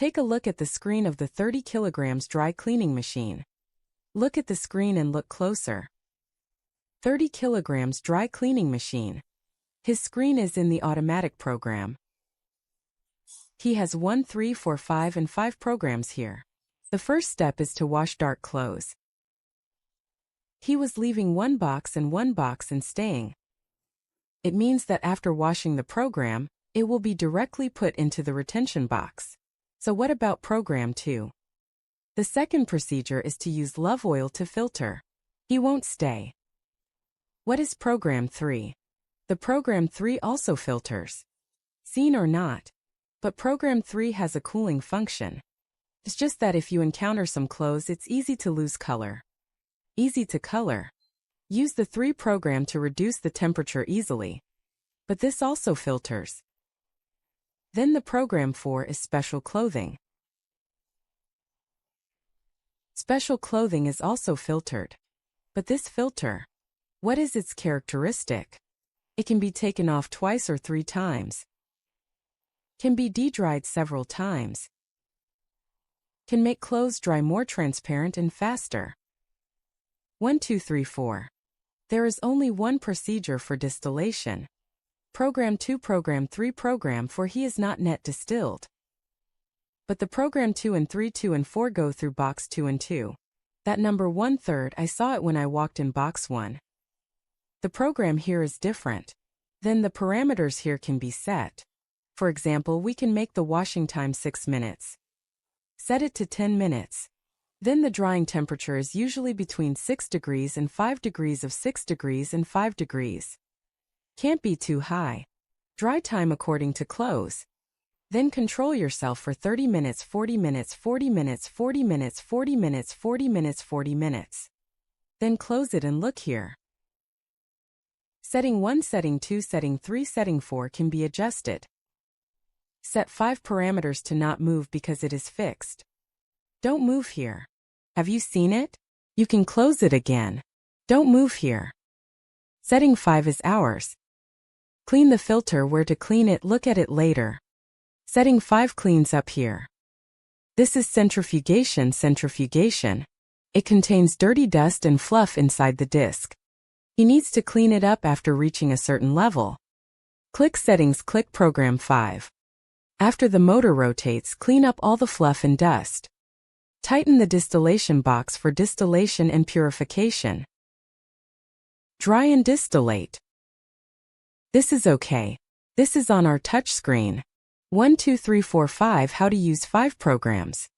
Take a look at the screen of the 30 kilograms dry cleaning machine. Look at the screen and look closer. 30 kilograms dry cleaning machine. His screen is in the automatic program. He has 1, 3, 4, 5 and 5 programs here. The first step is to wash dark clothes. He was leaving one box and staying. It means that after washing the program, it will be directly put into the retention box. So what about program 2? The second procedure is to use love oil to filter. He won't stay. What is program 3? The program 3 also filters. Seen or not? But program 3 has a cooling function. It's just that if you encounter some clothes, it's easy to lose color. Easy to color. Use the 3 program to reduce the temperature easily. But this also filters. Then the program 4 is special clothing. Special clothing is also filtered. But this filter, what is its characteristic? It can be taken off twice or 3 times. Can be de-dried several times. Can make clothes dry more transparent and faster. 1, 2, 3, 4. There is only one procedure for distillation. Program 2, program 3, program 4, he is not net distilled. But the program 2 and 3, 2 and 4 go through box 2 and 2. That number 1/3, I saw it when I walked in box 1. The program here is different. Then the parameters here can be set. For example, we can make the washing time 6 minutes. Set it to 10 minutes. Then the drying temperature is usually between 6 degrees and 5 degrees of 6 degrees and 5 degrees. Can't be too high. Dry time according to clothes. Then control yourself for 30 minutes, 40 minutes, 40 minutes, 40 minutes, 40 minutes, 40 minutes, 40 minutes. Then close it and look here. Setting 1, setting 2, setting 3, setting 4 can be adjusted. Set 5 parameters to not move because it is fixed. Don't move here. Have you seen it? You can close it again. Don't move here. Setting 5 is hours. Clean the filter. Where to clean it, look at it later. Setting 5 cleans up here. This is centrifugation. Centrifugation. It contains dirty dust and fluff inside the disc. He needs to clean it up after reaching a certain level. Click Settings, click Program 5. After the motor rotates, clean up all the fluff and dust. Tighten the distillation box for distillation and purification. Dry and distillate. This is okay. This is on our touch screen. 1, 2, 3, 4, 5. How to use 5 programs.